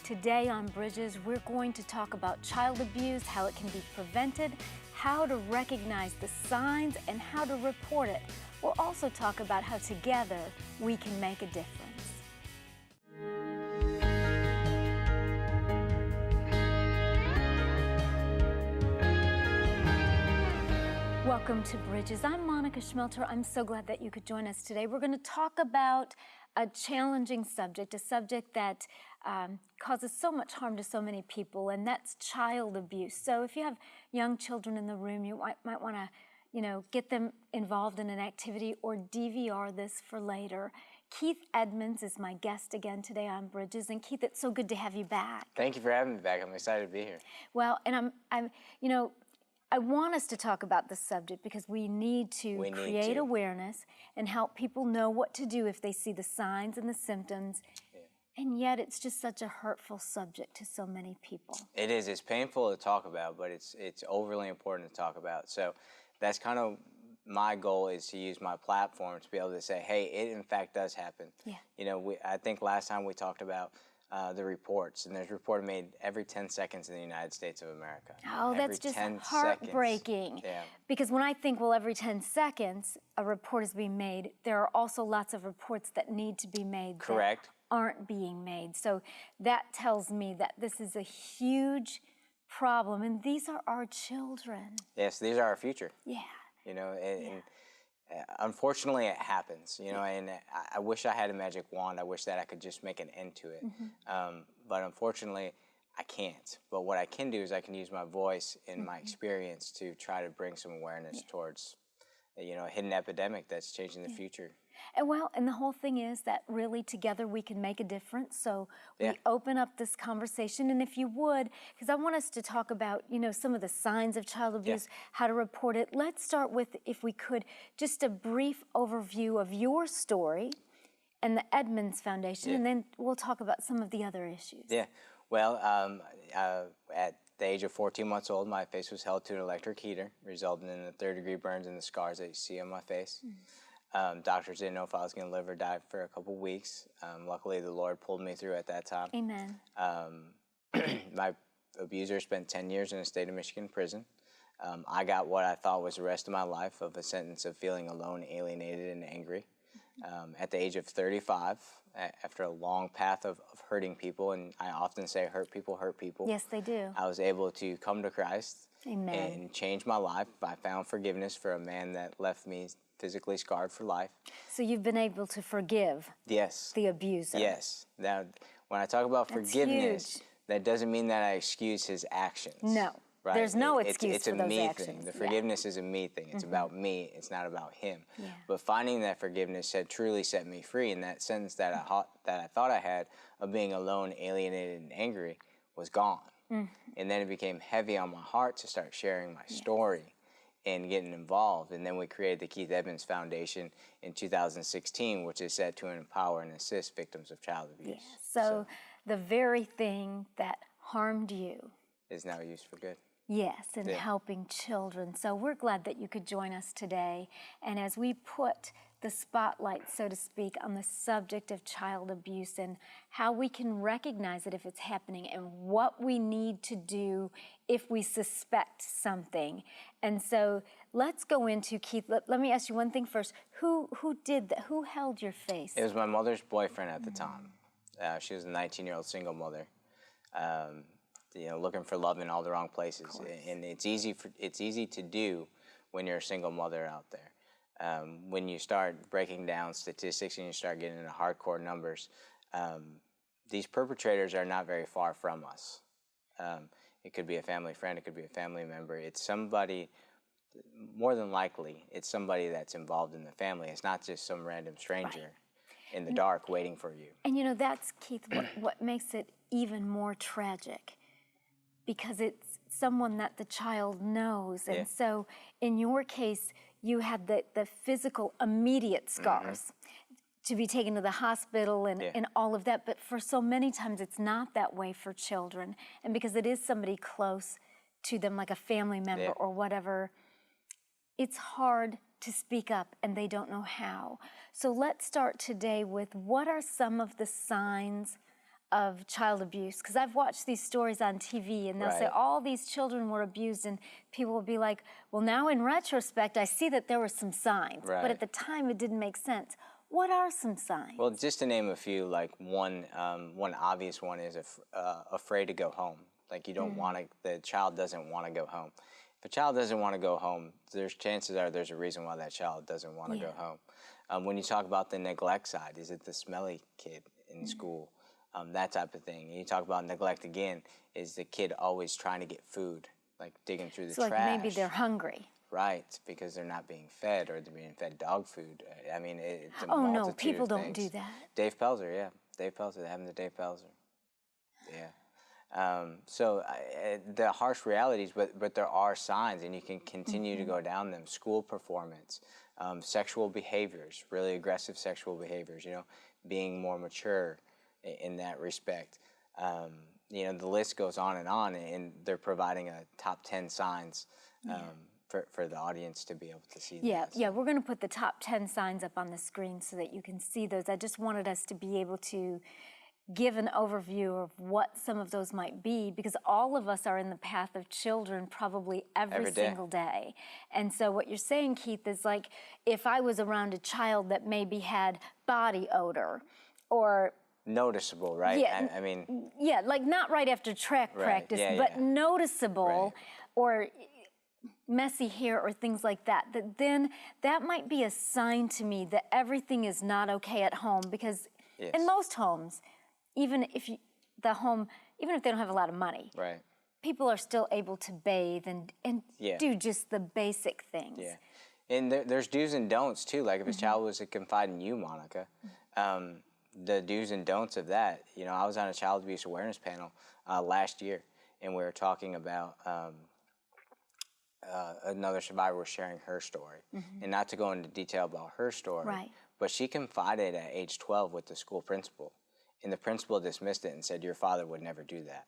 Today on Bridges, we're going to talk about child abuse, how it can be prevented, how to recognize the signs, and how to report it. We'll also talk about how together we can make a difference. Welcome to Bridges. I'm Monica Schmelter. I'm so glad that you could join us today. We're going to talk about a challenging subject, a subject that causes so much harm to so many people, and that's child abuse. So if you have young children in the room, you might want to, get them involved in an activity or DVR this for later. Keith Edmonds is my guest again today on Bridges, and Keith, it's so good to have you back. Thank you for having me back. I'm excited to be here. Well, and I want us to talk about this subject because we need to create awareness and help people know what to do if they see the signs and the symptoms. Yeah. And yet it's just such a hurtful subject to so many people. It is. It's painful to talk about, but it's overly important to talk about. So that's kind of my goal, is to use my platform to be able to say, hey, it in fact does happen. Yeah. I think last time we talked about the reports, and there's a report made every 10 seconds in the United States of America. Oh, that's just heartbreaking. Yeah. Because when I think, well, every 10 seconds a report is being made, there are also lots of reports that need to be made. Correct. That aren't being made. So that tells me that this is a huge problem, and these are our children. Yes, these are our future. Yeah. And unfortunately, it happens, and I wish I had a magic wand. I wish that I could just make an end to it. Mm-hmm. But unfortunately, I can't. But what I can do is I can use my voice and my experience to try to bring some awareness towards, a hidden epidemic that's changing the future. And the whole thing is that really together we can make a difference. So we open up this conversation, and if you would, because I want us to talk about, some of the signs of child abuse, how to report it. Let's start with, if we could, just a brief overview of your story and the Edmonds Foundation, and then we'll talk about some of the other issues. Yeah. Well, at the age of 14 months old, my face was held to an electric heater, resulting in the third-degree burns and the scars that you see on my face. Mm-hmm. Doctors didn't know if I was going to live or die for a couple weeks. Luckily, the Lord pulled me through at that time. Amen. My abuser spent 10 years in a state of Michigan prison. I got what I thought was the rest of my life, of a sentence of feeling alone, alienated, and angry. At the age of 35, after a long path of hurting people, and I often say hurt people. Yes, they do. I was able to come to Christ. Amen. And change my life. I found forgiveness for a man that left me physically scarred for life. So you've been able to forgive the abuser. Yes. Now, when I talk about forgiveness, that doesn't mean that I excuse his actions. No. Right? There's no excuse for those actions. It's a me thing. The forgiveness is a me thing. It's about me. It's not about him. Yeah. But finding that forgiveness had truly set me free, and that sentence that I thought I had of being alone, alienated, and angry was gone. And then it became heavy on my heart to start sharing my story and getting involved. And then we created the Keith Edmonds Foundation in 2016, which is set to empower and assist victims of child abuse. Yeah. So the very thing that harmed you is now used for good. Yes, and helping children. So we're glad that you could join us today. And as we put the spotlight, so to speak, on the subject of child abuse and how we can recognize it if it's happening and what we need to do if we suspect something. And so let's go into, Keith, let me ask you one thing first. Who did that? Who held your face? It was my mother's boyfriend at the time. She was a 19-year-old single mother. Looking for love in all the wrong places. And it's easy to do when you're a single mother out there. When you start breaking down statistics and you start getting into hardcore numbers, these perpetrators are not very far from us. It could be a family friend, it could be a family member. It's somebody, more than likely, it's somebody that's involved in the family. It's not just some random stranger in the dark waiting for you. And that's, Keith, what makes it even more tragic, because it's someone that the child knows. And so in your case, you had the physical immediate scars to be taken to the hospital and all of that. But for so many times, it's not that way for children. And because it is somebody close to them, like a family member or whatever, it's hard to speak up, and they don't know how. So let's start today with, what are some of the signs of child abuse, because I've watched these stories on TV, and they'll say Right. all these children were abused, and people will be like, well, now in retrospect, I see that there were some signs, but Right. at the time it didn't make sense. What are some signs? Well, just to name a few, like one obvious one is afraid to go home. Like you don't want to, the child doesn't want to go home. If a child doesn't want to go home, there's chances are there's a reason why that child doesn't want to go home. When you talk about the neglect side, is it the smelly kid in school? That type of thing. And you talk about neglect again, is the kid always trying to get food, like digging through the So trash. like maybe they're hungry. Right, because they're not being fed, or they're being fed dog food. I mean, it's a Oh no, multitude people of don't things. do that. Dave Pelzer, yeah. Dave Pelzer, they have him to Dave Pelzer. Yeah. So the harsh realities, but there are signs, and you can continue to go down them. School performance, sexual behaviors, really aggressive sexual behaviors, you know, being more mature in that respect. You know, the list goes on, and they're providing a top 10 signs for the audience to be able to see that. Yeah, we're going to put the top 10 signs up on the screen so that you can see those. I just wanted us to be able to give an overview of what some of those might be, because all of us are in the path of children probably every day. single day. And so what you're saying, Keith, is like if I was around a child that maybe had body odor or Noticeable, right? Yeah, I mean, yeah, like not right after track Right, practice, yeah, but yeah. noticeable, Right. or messy hair or things like that, then that might be a sign to me that everything is not okay at home, because Yes. in most homes, even if they don't have a lot of money, right. people are still able to bathe and Yeah. do just the basic things. Yeah, and there's do's and don'ts too. Like if a child was to confide in you, Monica, the do's and don'ts of that. You know, I was on a child abuse awareness panel last year, and we were talking about another survivor was sharing her story, and not to go into detail about her story, Right. but she confided at age 12 with the school principal, and the principal dismissed it and said, "Your father would never do that."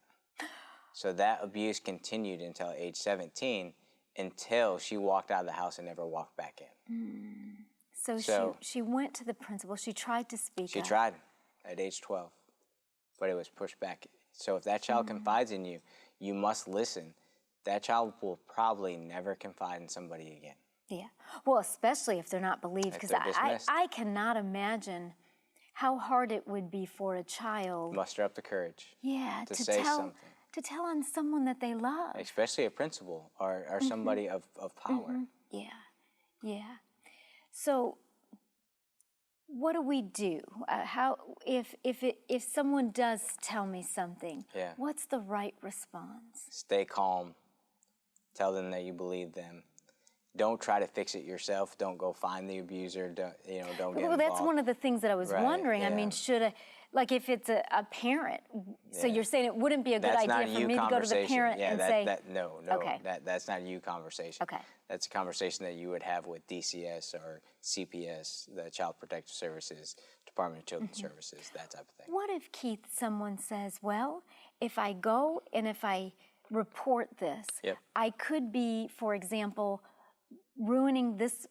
So that abuse continued until age 17, until she walked out of the house and never walked back in. So she went to the principal. She tried to speak She up. tried at age 12, but it was pushed back. So if that child confides in you, you must listen. That child will probably never confide in somebody again. Yeah. Well, especially if they're not believed, because they're dismissed. I cannot imagine how hard it would be for a child. Muster up the courage. Yeah, to say something. To tell on someone that they love. Especially a principal or somebody of power. Yeah, yeah. So, what do we do? If someone does tell me something, Yeah. what's the right response? Stay calm. Tell them that you believe them. Don't try to fix it yourself. Don't go find the abuser. Don't get involved. That's one of the things that I was Right, wondering. I yeah. mean, like if it's a parent, so Yeah. you're saying it wouldn't be a good That's not idea for you me to go to the conversation. parent Yeah, and that, say, that no, Okay. that's not you conversation. Okay. That's a conversation that you would have with DCS or CPS, the Child Protective Services, Department of Children's Services, that type of thing. what if, Keith, someone says, well, if I go and if I report this, Yep. I could be, for example, ruining this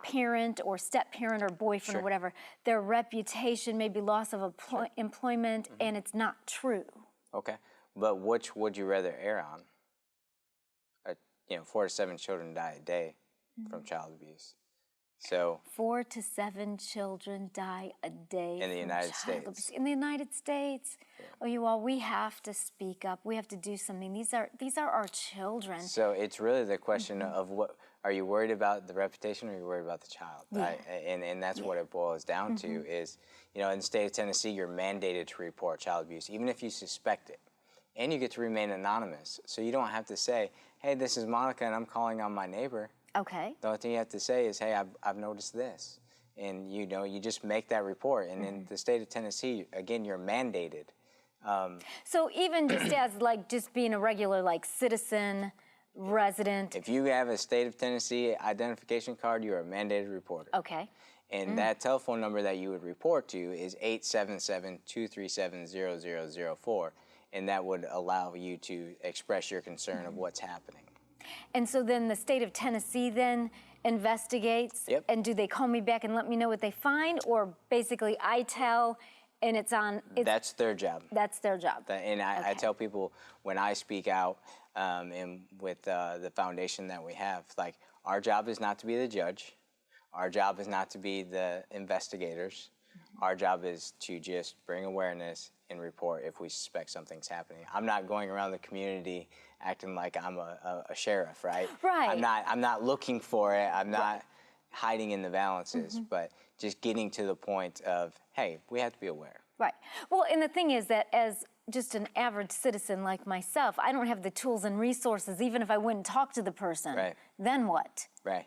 parent or step-parent or boyfriend or Sure. whatever, their reputation, maybe loss of employment, and it's not true. Okay, but which would you rather err on? 4 to 7 children die a day from child abuse. So 4 to 7 children die a day In the from United child States. abuse. In the United States. Oh, you all, we have to speak up. We have to do something. These are our children. So it's really the question of what are you worried about, the reputation, or are you worried about the child? Right? And that's what it boils down to is, in the state of Tennessee, you're mandated to report child abuse, even if you suspect it. And you get to remain anonymous. So you don't have to say, hey, this is Monica and I'm calling on my neighbor. Okay. The only thing you have to say is, hey, I've noticed this. And you just make that report. And in the state of Tennessee, again, you're mandated. So even just as just being a regular citizen, resident. If you have a state of Tennessee identification card, you're a mandated reporter. Okay. And that telephone number that you would report to is 877-237-0004. And that would allow you to express your concern of what's happening. And so then the state of Tennessee then investigates. Yep. And do they call me back and let me know what they find? Or basically I tell And it's on. That's their job. That's their job. And I tell people when I speak out and with the foundation that we have, like, our job is not to be the judge. Our job is not to be the investigators. Our job is to just bring awareness and report if we suspect something's happening. I'm not going around the community acting like I'm a sheriff, right? Right. I'm not looking for it. I'm not hiding in the balances, but just getting to the point of, hey, we have to be aware. Right. Well, and the thing is that as just an average citizen like myself, I don't have the tools and resources, even if I went and talked to the person. Right. Then what? Right.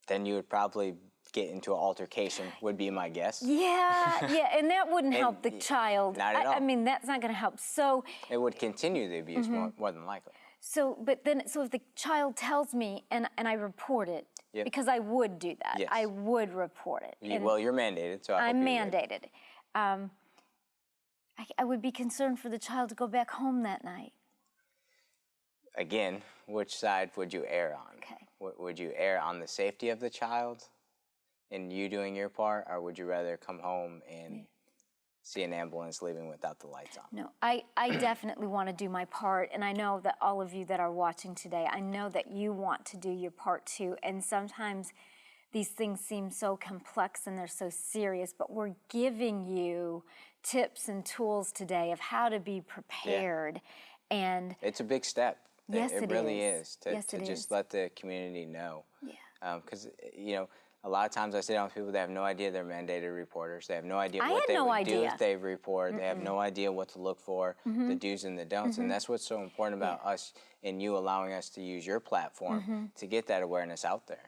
Then you would probably get into an altercation, would be my guess. Yeah, yeah, and that wouldn't help the child. Not at all. I mean, that's not going to help. So it would continue the abuse more than likely. So, but then, so if the child tells me and I report it, because I would do that, Yes. I would report it. Well, you're mandated, so I'm mandated. I would be concerned for the child to go back home that night. Again, which side would you err on? Okay. Would you err on the safety of the child and you doing your part, or would you rather come home and see an ambulance leaving without the lights on? No, I definitely want to do my part, and I know that all of you that are watching today, I know that you want to do your part too, and sometimes these things seem so complex and they're so serious, but we're giving you tips and tools today of how to be prepared. And it's a big step. Yes, it really is to it just is. let the community know. Yeah. Because a lot of times I sit down with people that have no idea they're mandated reporters. They have no idea I what had they no would idea. do if they report. They have no idea what to look for, the do's and the don'ts. And that's what's so important about us and you allowing us to use your platform to get that awareness out there.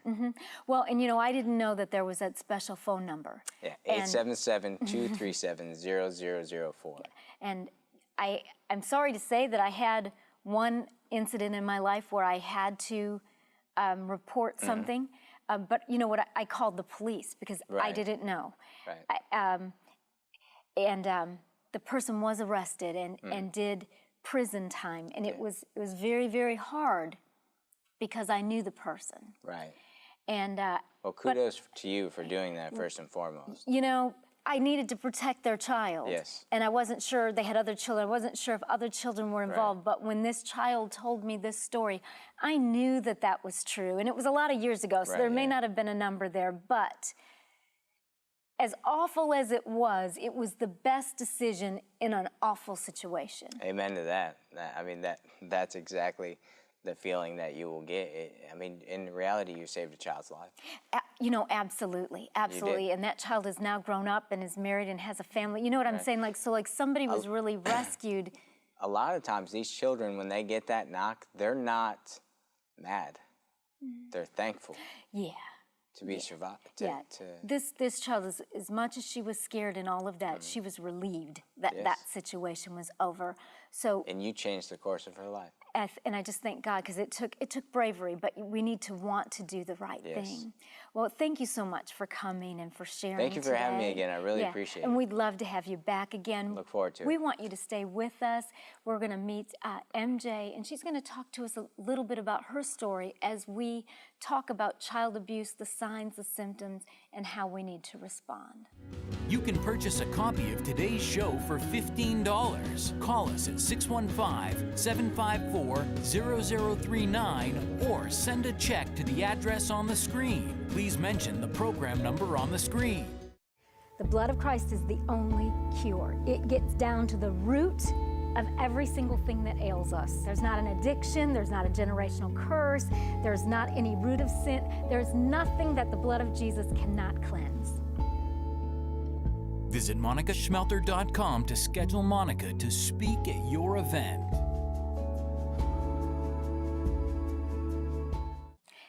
Well, and I didn't know that there was that special phone number. Yeah, 877-237-0004. And I'm sorry to say that I had one incident in my life where I had to report something. But you know what? I called the police because I didn't know. Right. The person was arrested and did prison time, and it was very, very hard because I knew the person. Right. And well, kudos to you for doing that first and foremost. I needed to protect their child. Yes. And I wasn't sure they had other children. I wasn't sure if other children were involved. But when this child told me this story, I knew that that was true. And it was a lot of years ago, so there may not have been a number there. But as awful as it was the best decision in an awful situation. Amen to that. I mean, that's exactly the feeling that you will get. I mean, in reality, you saved a child's life. Absolutely, absolutely. And that child is now grown up and is married and has a family. You know what I'm saying? Like somebody was really rescued. A lot of times, these children, when they get that knock, they're not mad. They're thankful. Yeah. To be survived. This child, as much as she was scared and all of that, she was relieved that that situation was over. So. And you changed the course of her life. And I just thank God because it took bravery, but we need to want to do the right thing. Well, thank you so much for coming and for sharing. Thank you for having me again. I really appreciate it. And we'd love to have you back again. Look forward to it. We want you to stay with us. We're going to meet MJ, and she's going to talk to us a little bit about her story as we talk about child abuse, the signs, the symptoms, and how we need to respond. You can purchase a copy of today's show for $15. Call us at 615-754-0039 or send a check to the address on the screen. Please mention the program number on the screen. The blood of Christ is the only cure. It gets down to the root of every single thing that ails us. There's not an addiction, there's not a generational curse, there's not any root of sin, there's nothing that the blood of Jesus cannot cleanse. Visit monicaschmelter.com to schedule Monica to speak at your event.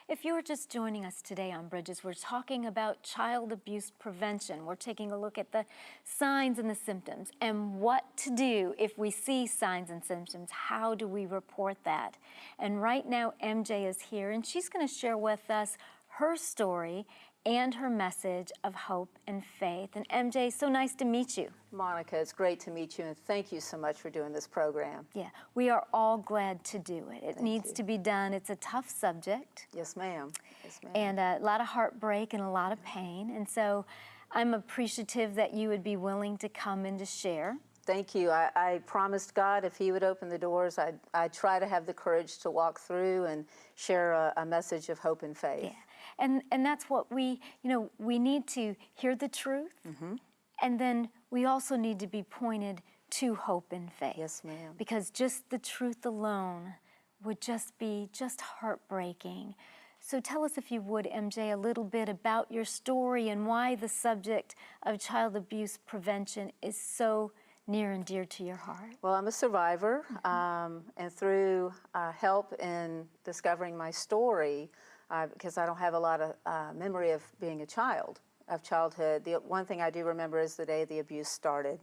If you're just joining us today on Bridges, we're talking about child abuse prevention. We're taking a look at the signs and the symptoms and what to do if we see signs and symptoms. How do we report that? And right now, MJ is here, and she's going to share with us her story and her message of hope and faith. And MJ, so nice to meet you. Monica, it's great to meet you, and thank you so much for doing this program. Yeah, we are all glad to do it. It needs to be done. It's a tough subject. Yes, ma'am. Yes, ma'am. And a lot of heartbreak and a lot of pain. And so I'm appreciative that you would be willing to come and to share. Thank you. I promised God if He would open the doors, I'd try to have the courage to walk through and share a message of hope and faith. Yeah, and that's what we need to hear the truth, and then we also need to be pointed to hope and faith. Yes, ma'am. Because just the truth alone would just be heartbreaking. So tell us, if you would, MJ, a little bit about your story and why the subject of child abuse prevention is so near and dear to your heart. Well, I'm a survivor, and through help in discovering my story, because I don't have a lot of memory of being a child, of childhood, the one thing I do remember is the day the abuse started.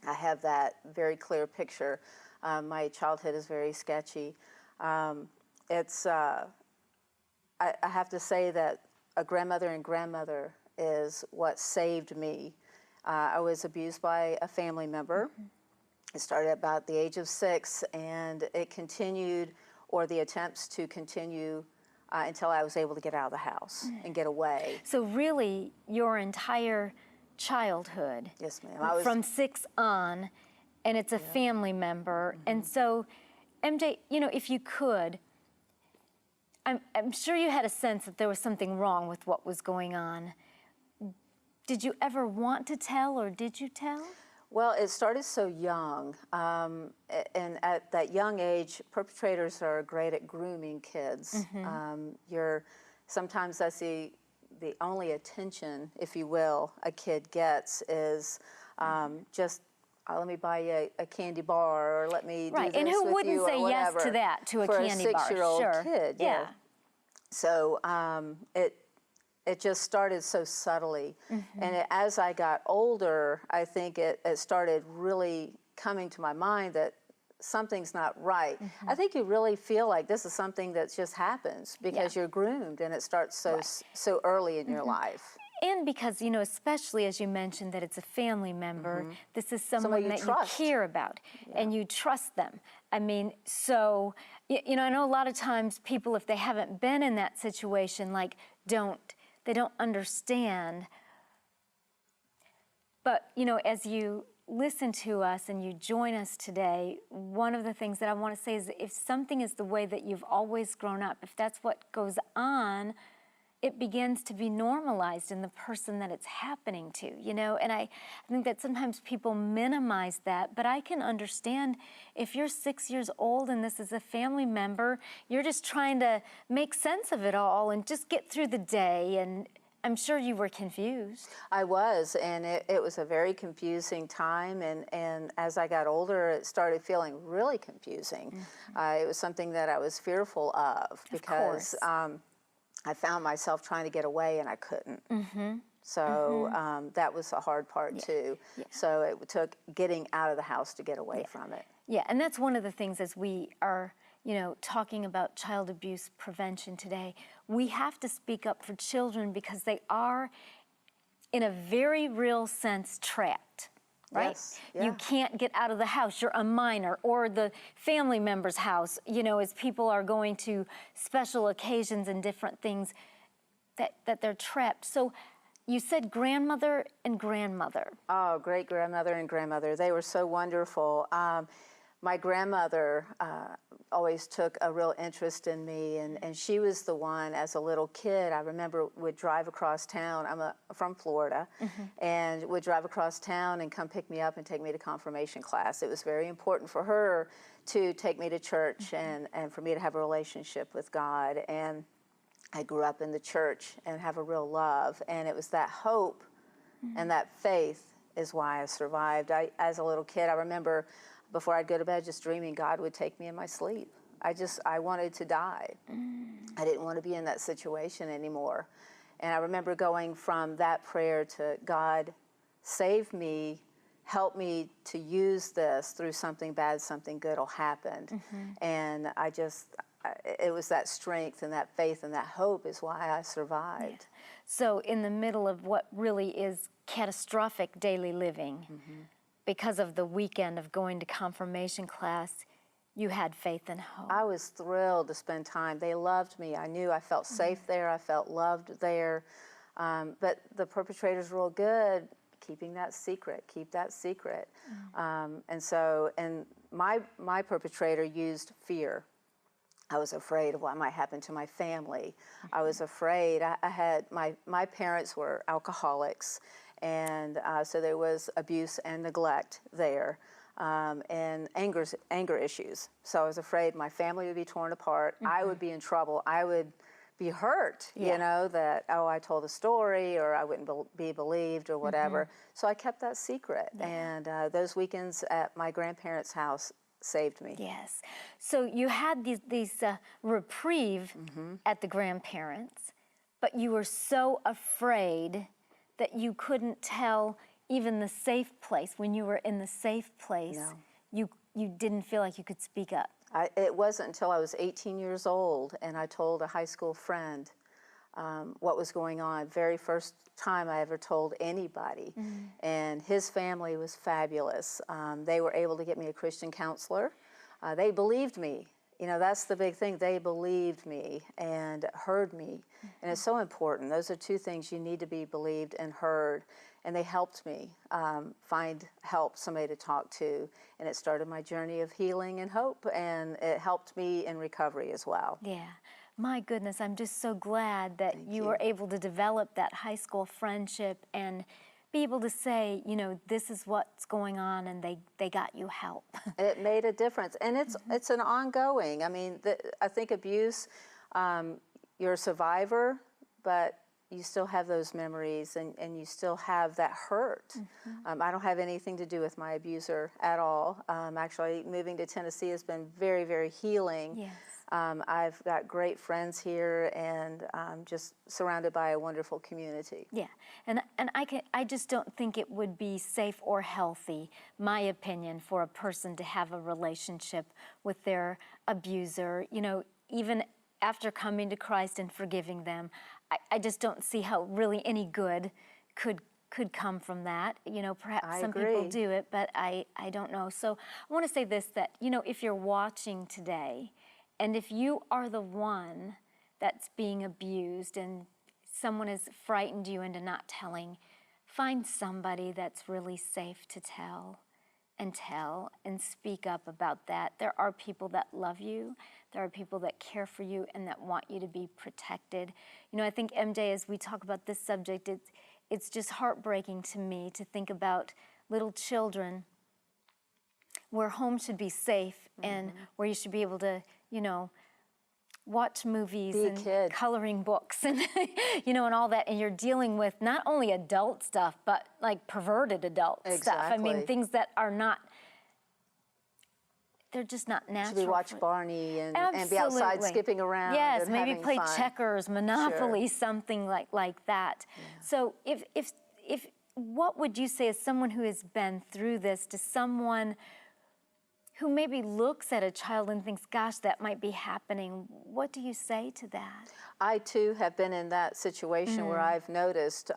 I have that very clear picture. My childhood is very sketchy. I have to say that a grandmother and grandmother is what saved me. I was abused by a family member. It started about the age of 6, and it continued, or the attempts to continue, until I was able to get out of the house and get away. So really, your entire childhood, yes, ma'am, from 6 on, and it's a family member. And so, MJ, if you could, I'm sure you had a sense that there was something wrong with what was going on. Did you ever want to tell, or did you tell? Well, it started so young, and at that young age, perpetrators are great at grooming kids. Sometimes that's the only attention, if you will, a kid gets is just, let me buy you a candy bar, or let me do this and who with wouldn't you, say or yes whatever, to that, to a for candy bar? For a 6-year-old Sure. kid, Yeah. So it just started so subtly. And as I got older, I think it started really coming to my mind that something's not right. I think you really feel like this is something that just happens because you're groomed, and it starts so early in your life. And because, especially as you mentioned that it's a family member, this is someone that trust. you care about and you trust them. I mean, so, I know a lot of times people, if they haven't been in that situation, they don't understand. But, as you listen to us and you join us today, one of the things that I want to say is, if something is the way that you've always grown up, if that's what goes on, it begins to be normalized in the person that it's happening to, And I think that sometimes people minimize that, but I can understand if you're 6 years old and this is a family member, you're just trying to make sense of it all and just get through the day, and I'm sure you were confused. I was, and it was a very confusing time, and as I got older, it started feeling really confusing. It was something that I was fearful of because I found myself trying to get away, and I couldn't. So that was a hard part too. So it took getting out of the house to get away from it. Yeah, and that's one of the things as we are, talking about child abuse prevention today. We have to speak up for children because they are, in a very real sense, trapped. Right? Yes, yeah. You can't get out of the house. You're a minor, or the family member's house, as people are going to special occasions and different things, that they're trapped. So you said grandmother and grandmother. Oh, great grandmother and grandmother. They were so wonderful. My grandmother always took a real interest in me, and she was the one, as a little kid, I remember would drive across town. I'm from Florida, and would drive across town and come pick me up and take me to confirmation class. It was very important for her to take me to church and for me to have a relationship with God. And I grew up in the church and have a real love, and it was that hope and that faith is why I survived. As a little kid, I remember before I'd go to bed just dreaming God would take me in my sleep. I wanted to die. I didn't want to be in that situation anymore. And I remember going from that prayer to, God, save me, help me to use this through something bad, something good will happen. And it was that strength and that faith and that hope is why I survived. So in the middle of what really is catastrophic daily living, because of the weekend of going to confirmation class, you had faith and hope. I was thrilled to spend time. They loved me. I knew I felt safe there. I felt loved there. But the perpetrator's real good keeping that secret, keep that secret. And my perpetrator used fear. I was afraid of what might happen to my family. I was afraid. I had, my parents were alcoholics, and so there was abuse and neglect there, and anger issues. So I was afraid my family would be torn apart. I would be in trouble. I would be hurt, you know, that, oh, I told a story, or I wouldn't be believed, or whatever. So I kept that secret. And those weekends at my grandparents' house saved me. Yes. So you had these reprieve at the grandparents', but you were so afraid that you couldn't tell even the safe place. When you were in the safe place, you didn't feel like you could speak up. It wasn't until I was 18 years old and I told a high school friend what was going on. Very first time I ever told anybody. And his family was fabulous. They were able to get me a Christian counselor. They believed me. You know, that's the big thing. They believed me and heard me. And it's so important. Those are two things. You need to be believed and heard. And they helped me find help, somebody to talk to. And it started my journey of healing and hope. And it helped me in recovery as well. Yeah. My goodness, I'm just so glad that you were able to develop that high school friendship and be able to say, you know, this is what's going on, and they got you help. It made a difference. And it's an ongoing. I mean, I think abuse, you're a survivor, but you still have those memories, and you still have that hurt. I don't have anything to do with my abuser at all. Actually, moving to Tennessee has been very, very healing. Yes. I've got great friends here, and just surrounded by a wonderful community. Yeah, and I just don't think it would be safe or healthy, my opinion, for a person to have a relationship with their abuser. You know, even after coming to Christ and forgiving them, I just don't see how really any good could come from that. You know, perhaps some people do it, but I don't know. So I want to say this, that, you know, if you're watching today, and if you are the one that's being abused and someone has frightened you into not telling, find somebody that's really safe to tell and speak up about that. There are people that love you. There are people that care for you and that want you to be protected. You know, I think, MJ, as we talk about this subject, it's just heartbreaking to me to think about little children where home should be safe and where you should be able to, you know, watch movies and coloring books and, you know, and all that. And you're dealing with not only adult stuff, but like perverted adult stuff. I mean, things that are not, they're just not natural. Should we watch Barney and be outside skipping around? Yes, and maybe play fun. checkers, Monopoly, something like that. Yeah. So if what would you say as someone who has been through this to someone who maybe looks at a child and thinks, gosh, that might be happening? What do you say to that? I, too, have been in that situation where I've noticed,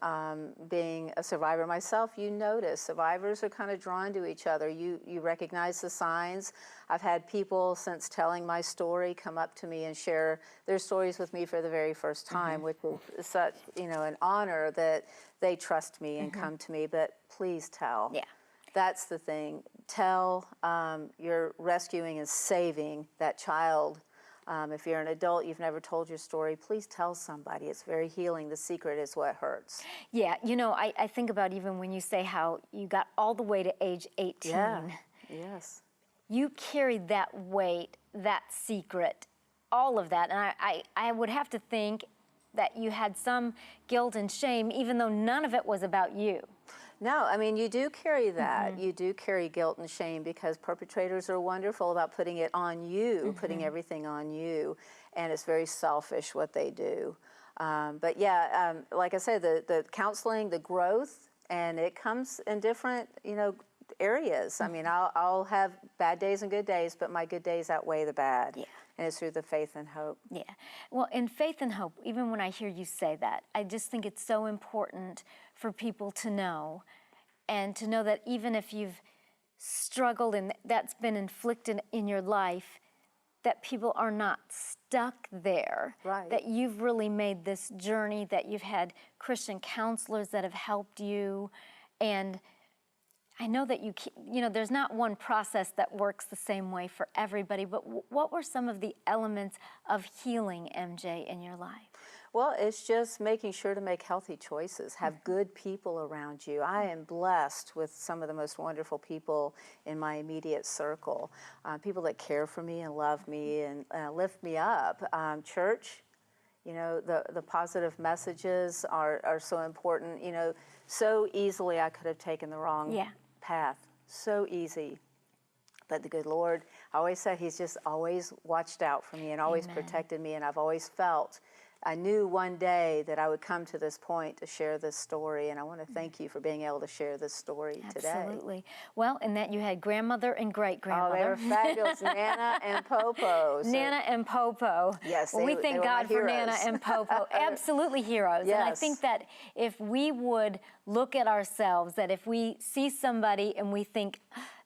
being a survivor myself, you notice survivors are kind of drawn to each other. You recognize the signs. I've had people, since telling my story, come up to me and share their stories with me for the very first time, which is such, you know, an honor that they trust me and come to me. But please tell. Yeah. That's the thing. Tell. You're rescuing and saving that child. If you're an adult, you've never told your story, please tell somebody. It's very healing. The secret is what hurts. Yeah, you know, I think about even when you say how you got all the way to age 18. Yeah, yes. You carried that weight, that secret, all of that. And I would have to think that you had some guilt and shame, even though none of it was about you. No, I mean, you do carry that. You do carry guilt and shame, because perpetrators are wonderful about putting it on you, putting everything on you, and it's very selfish what they do. But yeah, like I said, the counseling, the growth, and it comes in different, you know, areas. I mean, I'll have bad days and good days, but my good days outweigh the bad. Yeah. And it's through the faith and hope. Yeah. Well, in faith and hope, even when I hear you say that, I just think it's so important for people to know, and to know that even if you've struggled and that's been inflicted in your life, that people are not stuck there. Right. That you've really made this journey, that you've had Christian counselors that have helped you. And I know that there's not one process that works the same way for everybody, but what were some of the elements of healing, MJ, in your life? Well, it's just making sure to make healthy choices, have good people around you. I am blessed with some of the most wonderful people in my immediate circle, people that care for me and love me and lift me up. Church, the positive messages are so important. So easily I could have taken the wrong path, so easy. But the good Lord, I always said, He's just always watched out for me and always protected me, and I've always felt, I knew one day that I would come to this point to share this story, and I want to thank you for being able to share this story today. Absolutely. Well, and that you had grandmother and great-grandmother. Oh, they were fabulous, Nana and Popo. So. Nana and Popo. Yes, well, we thank God for heroes. Nana and Popo. Absolutely heroes. Yes. And I think that if we would look at ourselves, that if we see somebody and we think,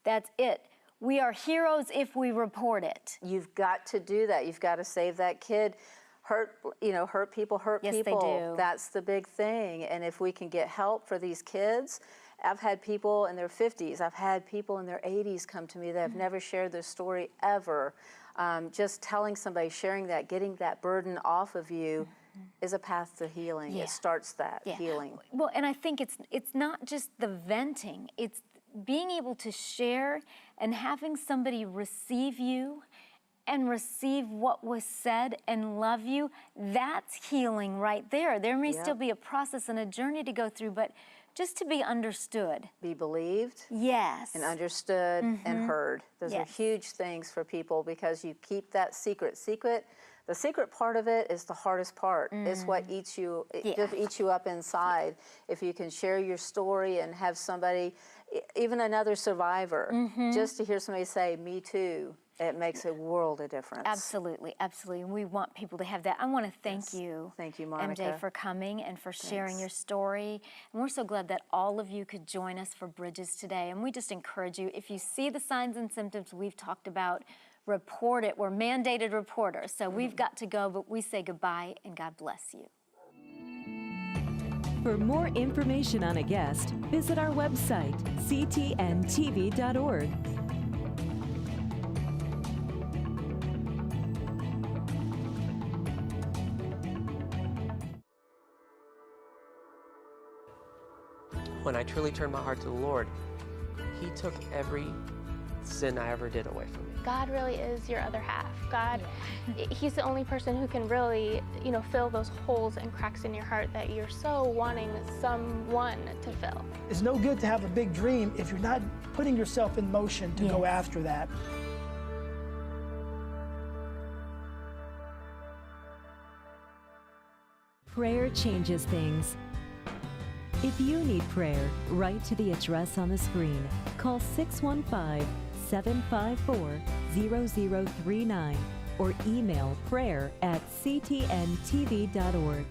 that's it, we are heroes if we report it. You've got to do that. You've got to save that kid. Hurt people hurt yes, people. They do. That's the big thing. And if we can get help for these kids, I've had people in their 50s, I've had people in their 80s come to me that have never shared their story ever. Just telling somebody, sharing that, getting that burden off of you is a path to healing. It starts that healing. Well, and I think it's not just the venting, it's being able to share and having somebody receive you and receive what was said and love you. That's healing right there. There may still be a process and a journey to go through, but just to be understood. Be believed. Yes. And understood and heard. Those are huge things for people, because you keep that secret. The secret part of it is the hardest part. It's what eats you, just eats you up inside. If you can share your story and have somebody, even another survivor, just to hear somebody say, me too, it makes a world of difference. Absolutely, absolutely. And we want people to have that. I want to thank you. Thank you, Monica. MJ, for coming and for sharing your story. And we're so glad that all of you could join us for Bridges today. And we just encourage you, if you see the signs and symptoms we've talked about, report it. We're mandated reporters, so we've got to go, but we say goodbye and God bless you. For more information on a guest, visit our website, ctntv.org. When I truly turned my heart to the Lord, He took every sin I ever did away from me. God really is your other half. God, He's the only person who can really, fill those holes and cracks in your heart that you're so wanting someone to fill. It's no good to have a big dream if you're not putting yourself in motion to go after that. Prayer changes things. If you need prayer, write to the address on the screen. Call 615-754-0039 or email prayer@ctntv.org.